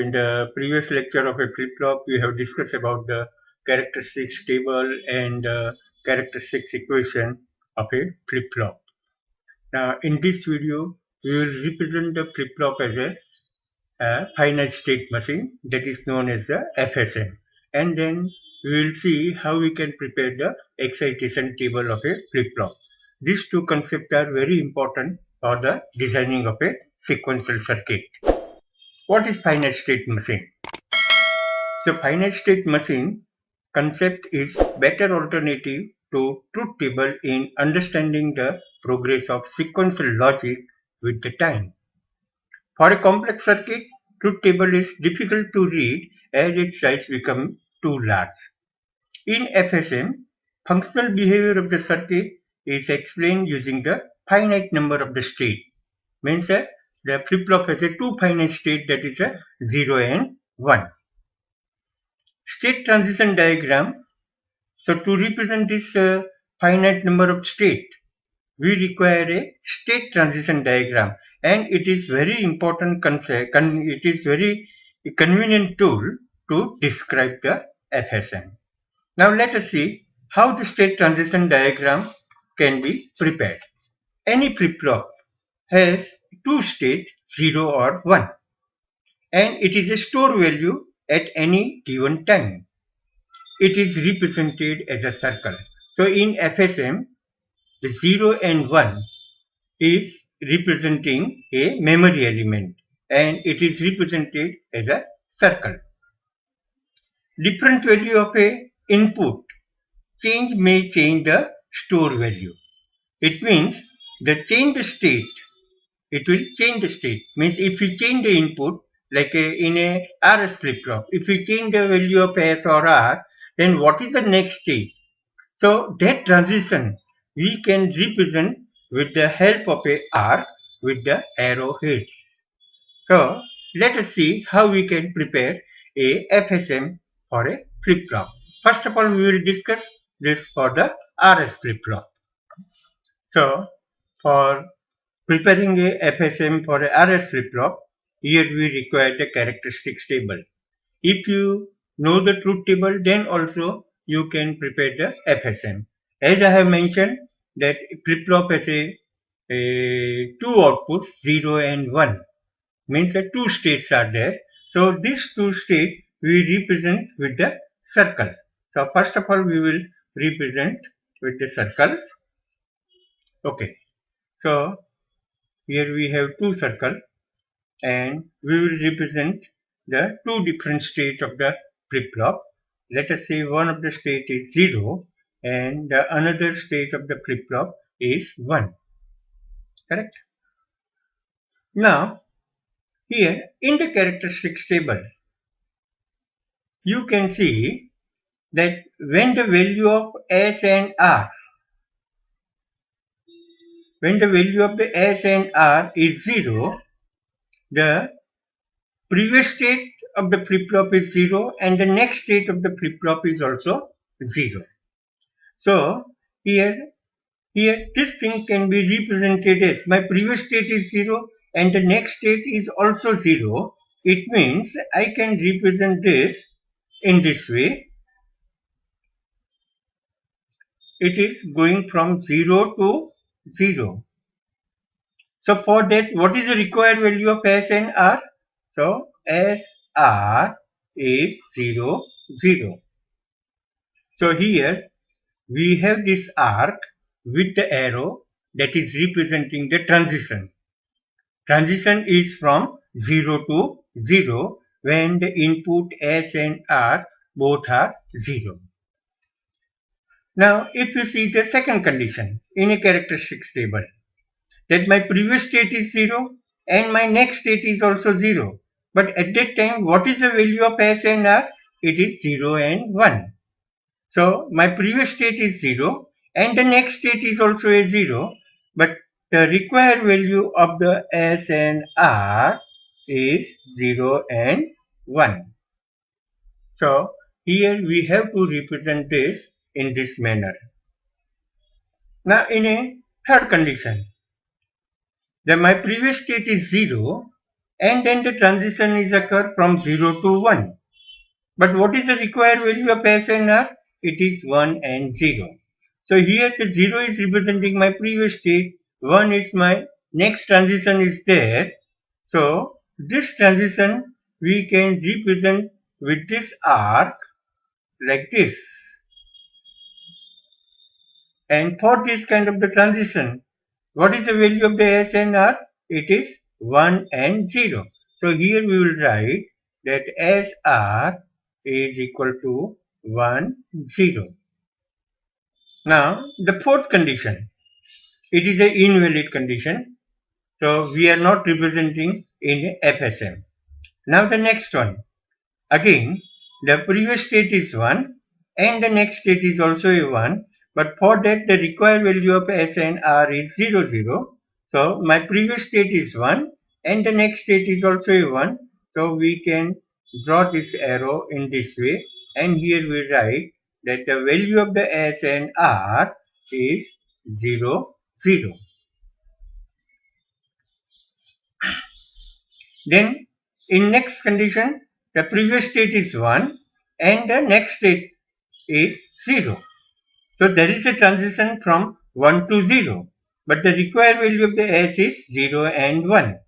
in the previous lecture of a flip-flop, we have discussed about the characteristics table and characteristics equation of a flip-flop. Now, in this video, we will represent the flip-flop as a finite state machine that is known as the FSM. And then we will see how we can prepare the excitation table of a flip-flop. These two concepts are very important for the designing of a sequential circuit. What is finite state machine? So finite state machine concept is better alternative to truth table in understanding the progress of sequential logic with the time. For a complex circuit, truth table is difficult to read as its size becomes too large. In FSM, functional behavior of the circuit is explained using the finite number of the state. Means the flip-flop has a two finite state, that is a 0 and 1. State transition diagram. So to represent this finite number of state, we require a state transition diagram, and it is very important concept. It is very convenient tool to describe the FSM. Now let us see how the state transition diagram can be prepared. Any flip-flop has two states, 0 or 1, and it is a store value at any given time. It is represented as a circle. So in FSM, the 0 and 1 is representing a memory element, and it is represented as a circle. Different value of a input may change the store value. It means the change the state, it will change the state. Means if you change the input, like in a RS flip-flop, if you change the value of S or R, then what is the next stage? So that transition we can represent with the help of a arc with the arrowheads. So let us see how we can prepare a FSM for a flip-flop. First of all, we will discuss this for the RS flip-flop. So for preparing a FSM for a RS flip-flop, here we require the characteristics table. If you know the truth table, then also you can prepare the FSM. As I have mentioned that flip-flop has a two outputs, 0 and 1. Means that two states are there. So these two states we represent with the circle. So first of all we will represent with the circle. Okay. So here we have two circles, and we will represent the two different states of the flip-flop. Let us say one of the state is 0 and the another state of the flip-flop is 1. Correct? Now, here in the characteristics table, you can see that when the value of S and R, when the value of the S and R is 0, the previous state of the flip-flop is 0 and the next state of the flip-flop is also 0. So here this thing can be represented as my previous state is 0 and the next state is also 0. It means I can represent this in this way. It is going from 0 to 0. So for that, what is the required value of S and R? So SR is 0, 0. So here we have this arc with the arrow that is representing the transition. Transition is from 0 to 0 when the input S and R both are 0. Now if you see the second condition in a characteristics table, that my previous state is 0 and my next state is also 0. But at that time, what is the value of S and R? It is 0 and 1. So my previous state is 0 and the next state is also a 0. But the required value of the S and R is 0 and 1. So here we have to represent this in this manner. Now in a third condition, then my previous state is 0 and then the transition is occur from 0 to 1. But what is the required value of S and R? It is 1 and 0. So here the 0 is representing my previous state, 1 is my next transition is there. So this transition we can represent with this arc like this. And for this kind of the transition, what is the value of the S and R? It is 1 and 0. So here we will write that SR is equal to 1, 0. Now the fourth condition, it is an invalid condition. So we are not representing in FSM. Now the next one, again the previous state is 1 and the next state is also a 1, but for that the required value of S and R is 0, 0. So my previous state is 1 and the next state is also a 1. So we can draw this arrow in this way, and here we write that the value of the S and R is 0, 0. Then in next condition, the previous state is 1 and the next state is 0. So there is a transition from 1 to 0, but the required value of the S is 0 and 1.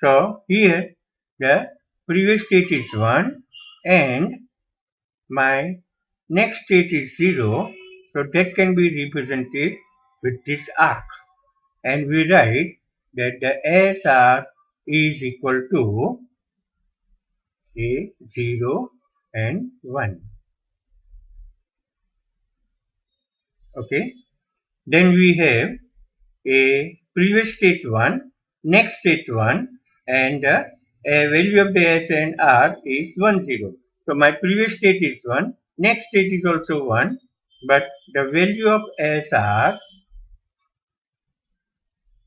So here the previous state is 1 and my next state is 0. So that can be represented with this arc, and we write that the SR is equal to a 0 and 1. Okay. Then we have a previous state 1, next state 1, and a value of the S and R is 1, 0. So my previous state is 1, next state is also 1, but the value of SR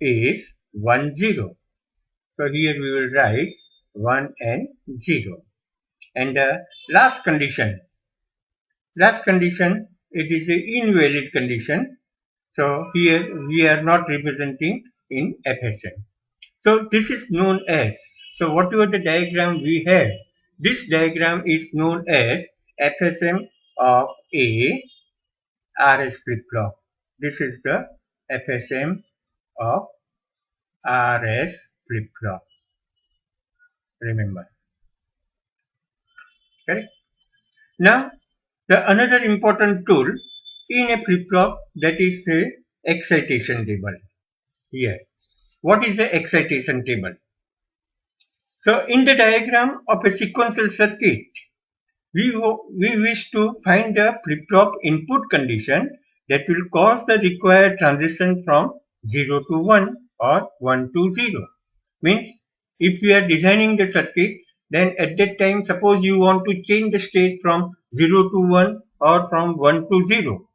is 1, 0. So here we will write 1 and 0. And the last condition, it is an invalid condition. So here we are not representing in FSM. So this is known as, so whatever the diagram we have, this diagram is known as FSM of a RS flip-flop. This is the FSM of RS flip-flop. Remember. Correct? Now, the another important tool in a flip-flop, that is the excitation table. Here, what is the excitation table? So in the diagram of a sequential circuit, we wish to find the flip-flop input condition that will cause the required transition from 0 to 1 or 1 to 0. Means if we are designing the circuit, then at that time suppose you want to change the state from 0 to 1 or from 1 to 0.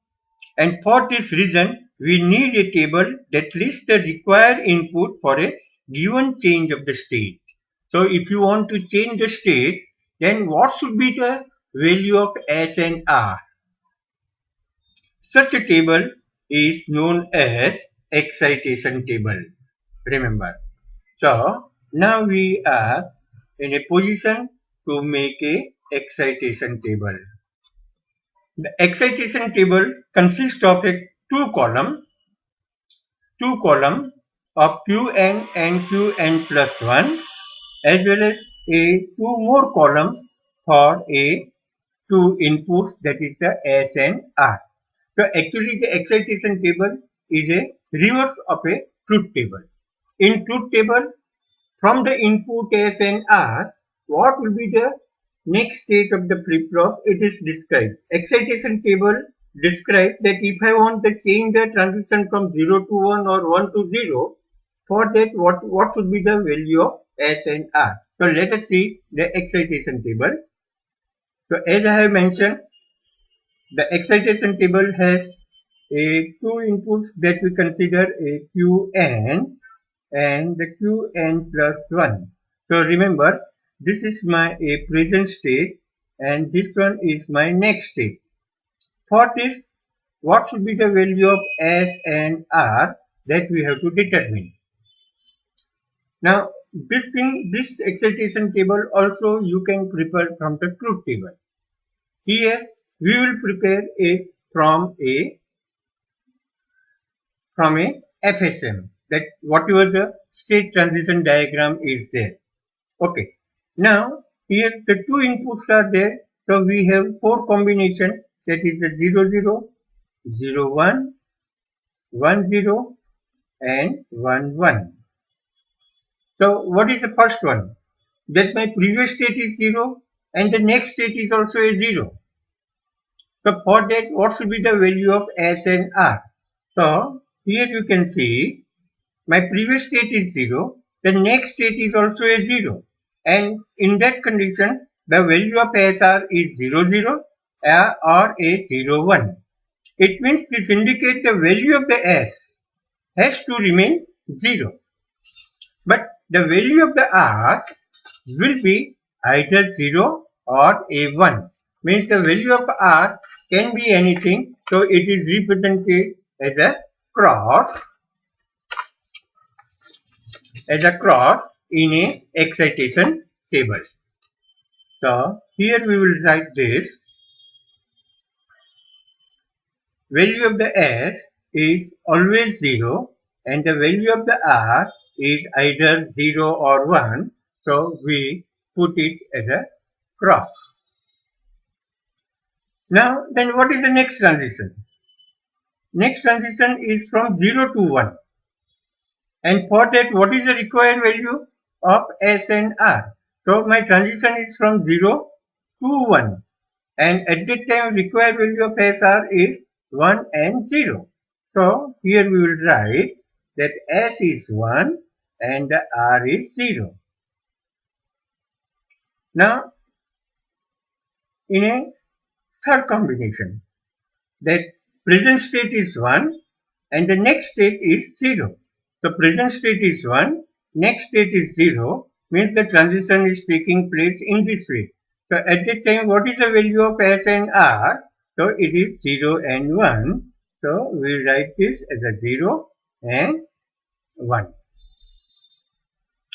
And for this reason, we need a table that lists the required input for a given change of the state. So if you want to change the state, then what should be the value of S and R? Such a table is known as excitation table. Remember. So now we are in a position to make a excitation table. The excitation table consists of a two column of Qn and Qn plus 1, as well as a two more columns for a two inputs, that is the S and R. So actually the excitation table is a reverse of a truth table. In truth table, from the input S and R, what will be the next state of the flip-flop? It is described. Excitation table describes that if I want to change the transition from 0 to 1 or 1 to 0, for that what would be the value of S and R? So let us see the excitation table. So as I have mentioned, the excitation table has a two inputs that we consider a Qn and the Qn plus 1. So remember, this is my present state and this one is my next state. For this, what should be the value of S and R that we have to determine? Now, this excitation table also you can prepare from the truth table. Here we will prepare it from a FSM, that whatever the state transition diagram is there. Okay. Now here the two inputs are there. So we have four combination, that is the 0 0, 0 1, 1 0 and 1 1. So what is the first one? That my previous state is 0 and the next state is also a 0. So for that, what should be the value of S and R? So here you can see my previous state is 0, the next state is also a 0, and in that condition the value of SR is 0 0 or a 0 1. It means this indicates the value of the S has to remain 0, but the value of the R will be either 0 or a 1. Means the value of R can be anything, so it is represented as a cross in a excitation table. So here we will write this. Value of the S is always 0 and the value of the R is either 0 or 1. So we put it as a cross. Now then what is the next transition? Next transition is from 0 to 1. And for that, what is the required value of S and R? So my transition is from 0 to 1. And at that time, required value of SR is 1 and 0. So here we will write that S is 1 and the R is 0. Now, in a third combination, that present state is 1 and the next state is 0. So present state is 1, next state is 0, means the transition is taking place in this way. So at that time, what is the value of S and R? So it is 0 and 1. So we write this as a 0 and 1.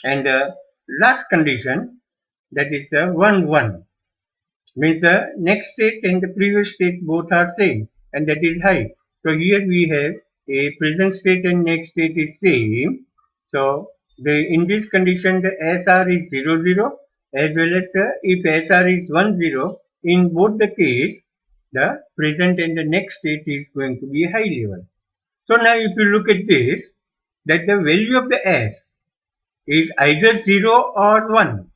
And the last condition, that is a 1 1, means the next state and the previous state both are same, and that is high. So here we have a present state and next state is same. So in this condition the SR is 0 0, as well as if SR is 1 0, in both the case the present and the next state is going to be high level. So now if you look at this, that the value of the S is either 0 or 1.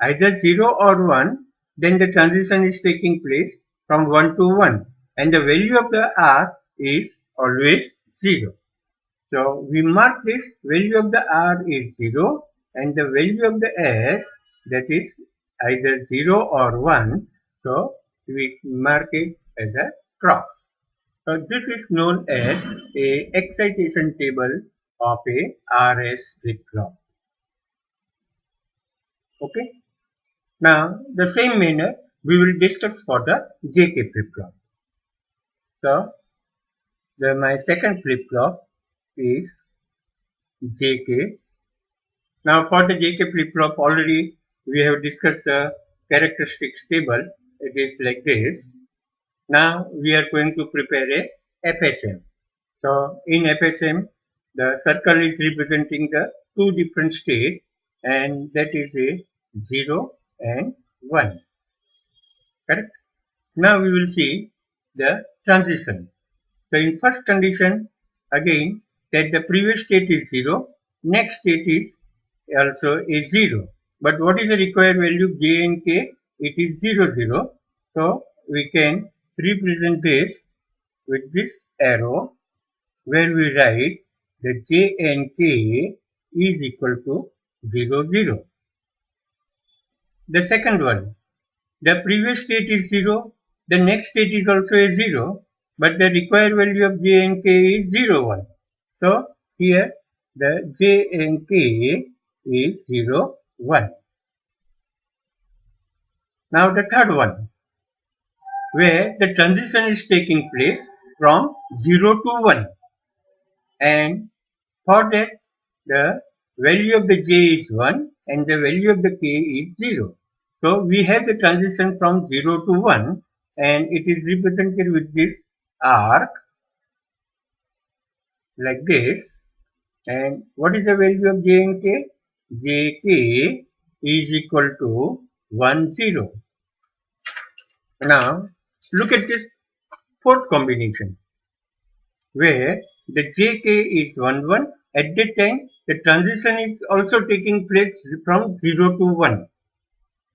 Either 0 or 1, then the transition is taking place from 1 to 1, and the value of the R is always 0. So we mark this value of the R is 0 and the value of the S, that is either 0 or 1. So we mark it as a cross. So this is known as a excitation table of a RS flip-flop. Okay. Now the same manner we will discuss for the JK flip-flop. So my second flip-flop is JK. Now for the JK flip-flop, already we have discussed the characteristics table. It is like this. Now we are going to prepare a FSM. So in FSM, the circle is representing the two different states, and that is a 0 and 1. Correct? Now we will see the transition. So in first condition, again, that the previous state is 0, next state is also a 0. But what is the required value? J and K, it is 0 0. So we can represent this with this arrow, where we write that J and K is equal to 0 0. The second one, the previous state is 0, the next state is also a 0, but the required value of J and K is 0 1. So here the J and K is 0 1. Now the third one, where the transition is taking place from 0 to 1, and for that the value of the j is 1 and the value of the k is 0. So we have the transition from 0 to 1 and it is represented with this arc like this. And what is the value of j and k? Jk is equal to 1, 0. Now look at this fourth combination where the jk is 1, 1. At that time the transition is also taking place from 0 to 1.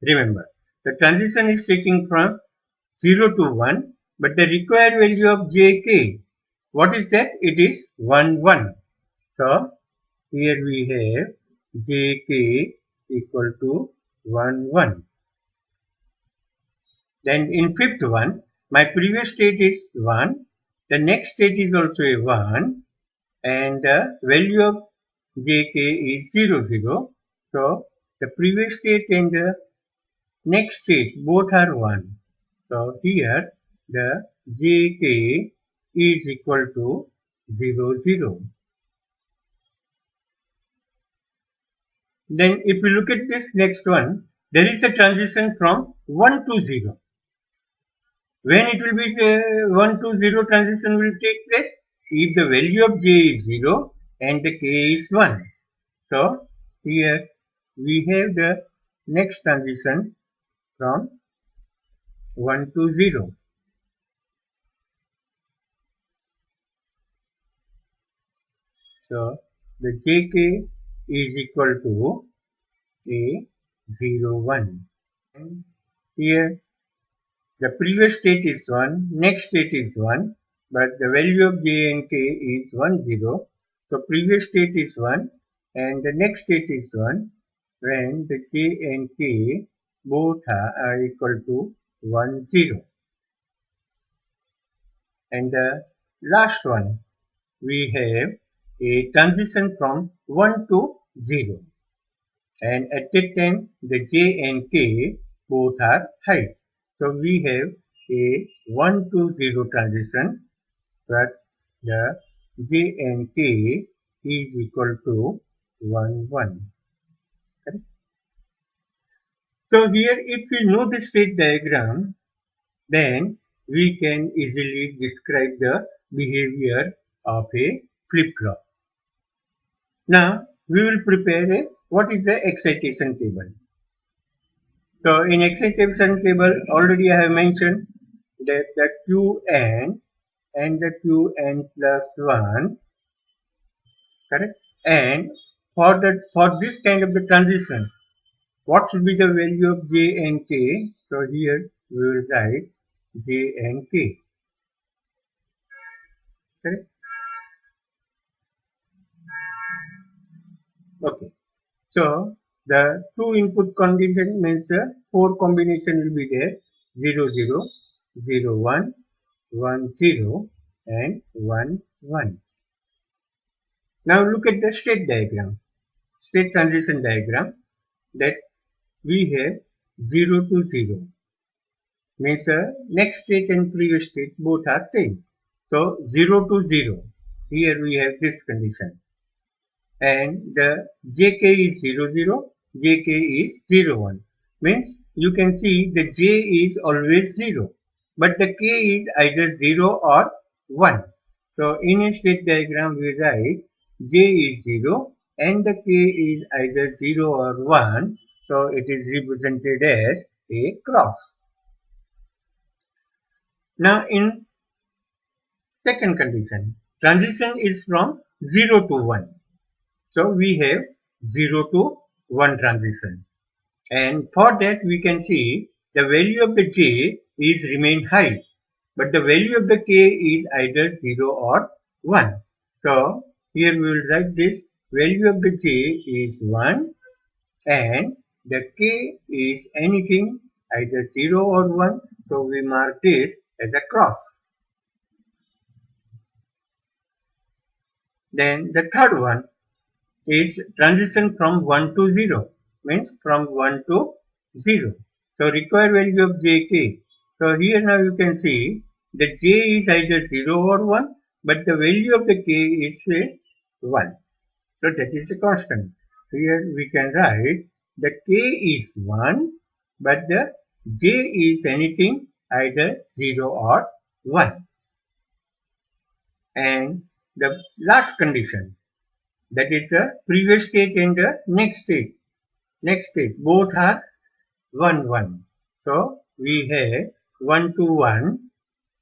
Remember, the transition is taking from 0 to 1, but the required value of jk, what is that? It is 1, 1. So here we have jk equal to 1, 1. Then in fifth one, my previous state is 1, the next state is also a 1, and the value of jk is 0, 0. So the previous state and the next state both are 1. So here the jk is equal to 0, 0. Then if you look at this next one, there is a transition from 1 to 0. When it will be the 1 to 0 transition will take place? If the value of j is 0 and the k is 1. So here we have the next transition from 1 to 0. So the jk is equal to a 0, 1. And here the previous state is 1, next state is 1, but the value of j and k is 1, 0. So previous state is 1 and the next state is 1 when the j and k both are equal to 1, 0. And the last one, we have a transition from 1 to 0. And at that time the j and k both are high. So we have a 1 to 0 transition, but the j and k is equal to 1, 1. Okay? So here if we know the state diagram, then we can easily describe the behavior of a flip-flop. Now we will prepare what is the excitation table. So in excitation table already I have mentioned that the Qn and the Qn plus 1, correct? And for this kind of the transition, what should be the value of j and k? So here we will write j and k, correct? Okay. So the two input condition means 4 combination will be there: 0, 0, 0, 1, 1, 0 and 1, 1. Now look at the state diagram, state transition diagram, that we have 0 to 0 means next state and previous state both are same. So 0 to 0, here we have this condition, and the jk is 0, 0, jk is 0, 1, means you can see the j is always 0, but the k is either 0 or 1. So in a state diagram we write j is 0 and the k is either 0 or 1, so it is represented as a cross. Now in second condition, transition is from 0 to 1. So we have 0 to 1 transition, and for that we can see the value of the j is remain high, but the value of the k is either 0 or 1. So here we will write this value of the j is 1 and the k is anything either 0 or 1. So we mark this as a cross. Then the third one is transition from 1 to 0, means from 1 to 0. So required value of jk. So here now you can see the j is either 0 or 1, but the value of the k is 1. So that is the constant. here we can write the K is 1, but the J is anything either 0 or 1. And the last condition, that is the previous state and the next state. Both are 1, 1. So we have 1 to 1,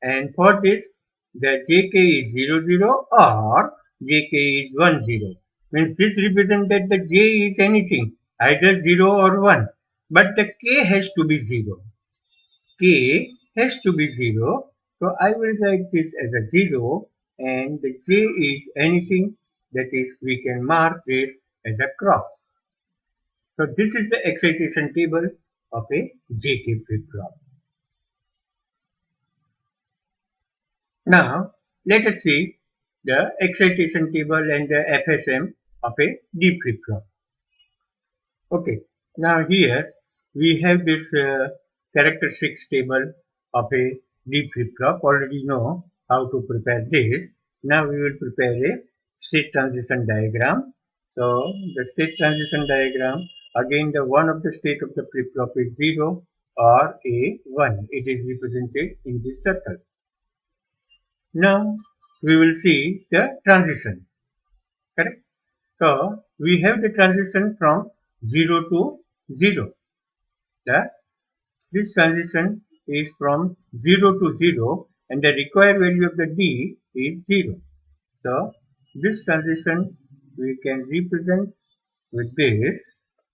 and for this the Jk is 0, 0 or Jk is 1, 0. Means this represents that the J is anything, either 0 or 1. But the K has to be 0. K has to be 0. So I will write this as a 0, and the J is anything, that is we can mark this as a cross. So this is the excitation table of a JK flip-flop. Now let us see the excitation table and the FSM of a D flip-flop. Okay, now here we have this characteristics table of a D flip-flop. Already know how to prepare this. Now we will prepare a state transition diagram. So the state transition diagram, again the one of the state of the flip-flop is 0 or a 1. It is represented in this circle. Now we will see the transition. Correct? So we have the transition from 0 to 0. This transition is from 0 to 0, and the required value of the D is 0. So this transition we can represent with this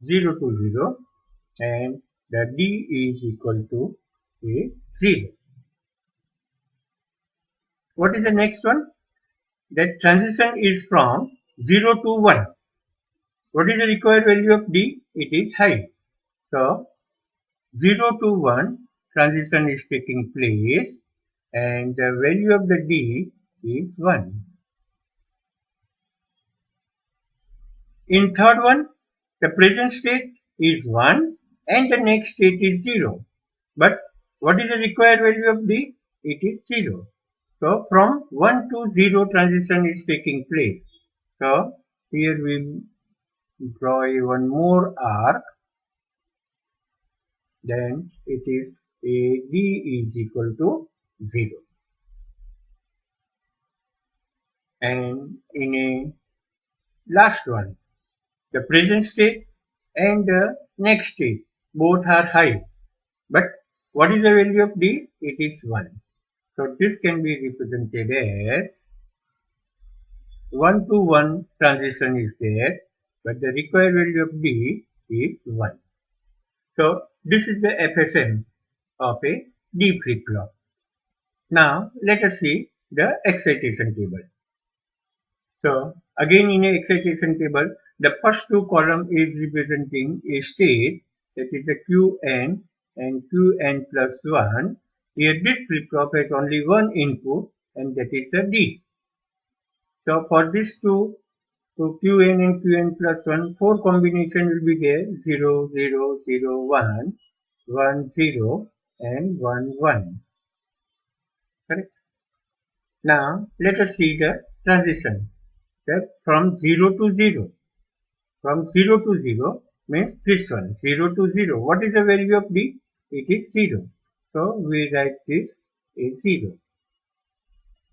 0 to 0, and the D is equal to a 0. What is the next one? That transition is from 0 to 1. What is the required value of D? It is high. So 0 to 1 transition is taking place, and the value of the D is 1. In third one, the present state is 1 and the next state is 0. But what is the required value of D? It is 0. So from 1 to 0 transition is taking place. So here we draw one more arc. Then it is a D is equal to 0. And in a last one, the present state and the next state both are high. But what is the value of D? It is 1. So this can be represented as 1 to 1 transition is there, but the required value of D is 1. So this is the FSM of a D flip-flop. Now let us see the excitation table. So again in a excitation table, the first two column is representing a state, that is a Qn and Qn plus 1. Here this flip-flop has only one input, and that is the D. So for these two, so Qn and Qn plus 1, 4 combination will be there, 0, 0, 0, 1, 1, 0 and 1, 1. Correct? Now let us see the transition. That from 0 to 0. From 0 to 0 means this one, 0 to 0. What is the value of D? It is 0. So we write this as 0.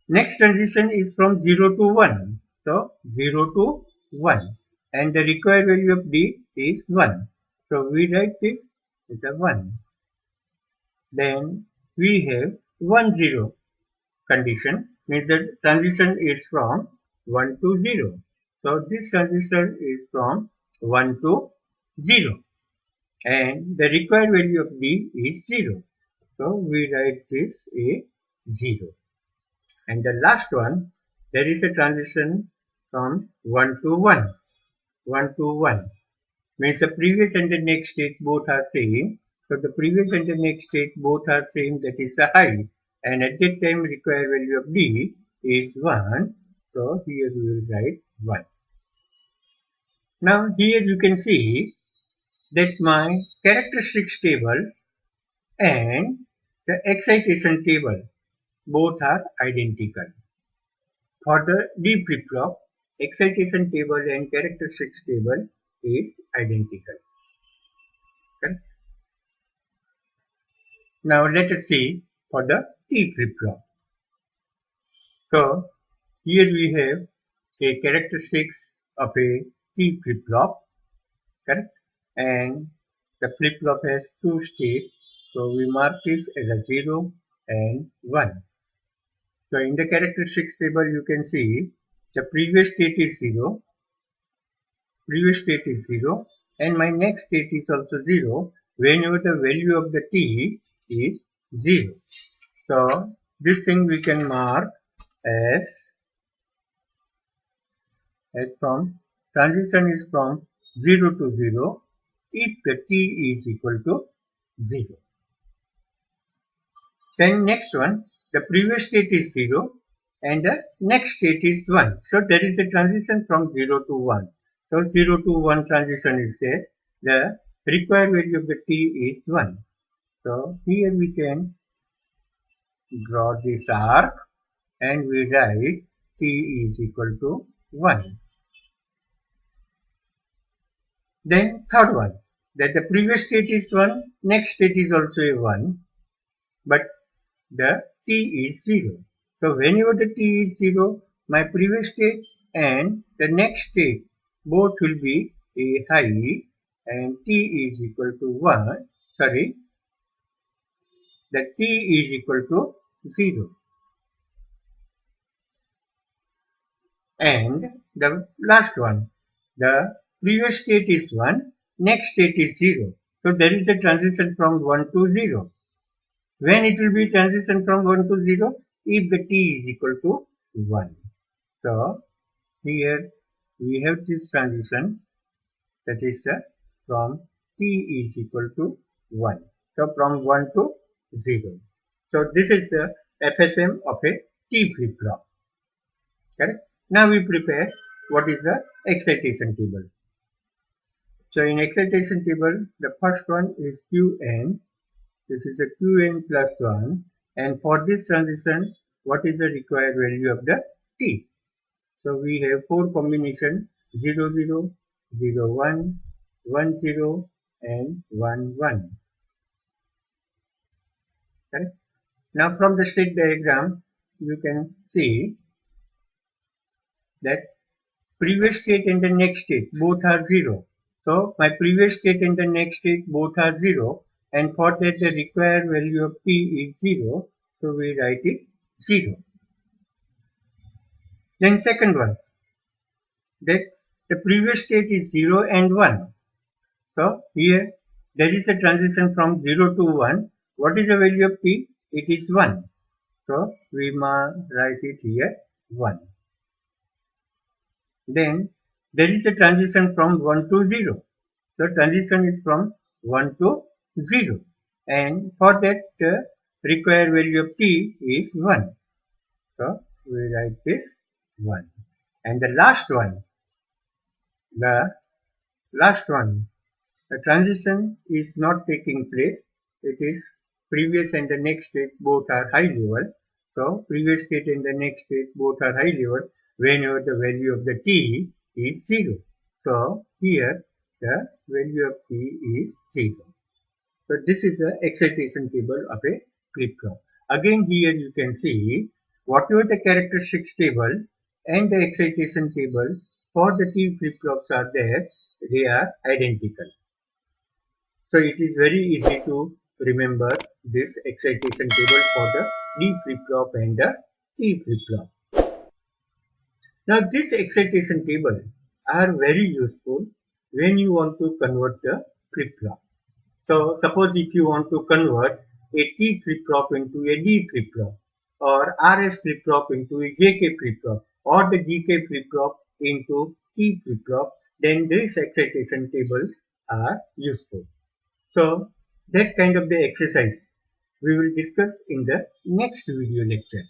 Next transition is from 0 to 1. So 0 to 1. And the required value of D is 1. So we write this as a 1. Then we have 1, 0 condition, means the transition is from 1 to 0. So this transition is from 1 to 0. And the required value of D is 0. So we write this a 0. And the last one, there is a transition from 1 to 1. 1 to 1 means the previous and the next state both are same. So the previous and the next state both are same, that is a high. And at that time required value of D is 1. So here we will write 1. Now here you can see that my characteristics table and the excitation table both are identical. For the D flip-flop, excitation table and characteristics table is identical. Okay. Now let us see for the T flip-flop. So here we have a characteristics of a T flip-flop, correct? And the flip-flop has two states, so we mark this as a 0 and 1. So in the characteristics table you can see the previous state is 0, and my next state is also 0 whenever the value of the T is 0. So this thing we can mark as from transition is from 0 to 0 if the T is equal to 0. Then next one, the previous state is 0 and the next state is 1. So there is a transition from 0 to 1. So 0 to 1 transition is there. The required value of the T is 1. So here we can draw this arc and we write T is equal to 1. Then third one, that the previous state is 1, next state is also a 1, but the T is 0. So whenever the T is 0, my previous state and the next state both will be a high and T is equal to 1, the T is equal to 0. And the last one, the previous state is 1, next state is 0. So there is a transition from 1 to 0. When it will be transition from 1 to 0? If the T is equal to 1. So here we have this transition, that is from T is equal to 1. So from 1 to 0. So this is the FSM of a T flip-flop. Correct? Now we prepare what is the excitation table. So in excitation table, the first one is Qn. This is a Qn plus 1, and for this transition, what is the required value of the T? So we have 4 combinations 0, 0, 0, 1, 1, 0 and 1, 1. Okay? Now from the state diagram, you can see that previous state and the next state both are 0. So my previous state and the next state both are 0. And for that the required value of T is 0, so we write it 0. Then second one, that the previous state is 0 and 1. So here there is a transition from 0 to 1. What is the value of T? It is 1. So we write it here 1. Then there is a transition from 1 to 0. So transition is from 1 to 0, and for that the required value of T is 1. So we write this 1. And the last one, the transition is not taking place. It is previous and the next state both are high level. So previous state and the next state both are high level whenever the value of the T is 0. So here the value of T is 0. So this is the excitation table of a flip-flop. Again here you can see whatever the characteristics table and the excitation table for the T flip-flops are there, they are identical. So it is very easy to remember this excitation table for the D flip-flop and the T flip-flop. Now this excitation table are very useful when you want to convert the flip-flop. So suppose if you want to convert a T flip-flop into a D flip-flop, or RS flip-flop into a JK flip-flop, or the GK flip-flop into T flip-flop, then these excitation tables are useful. So that kind of the exercise we will discuss in the next video lecture.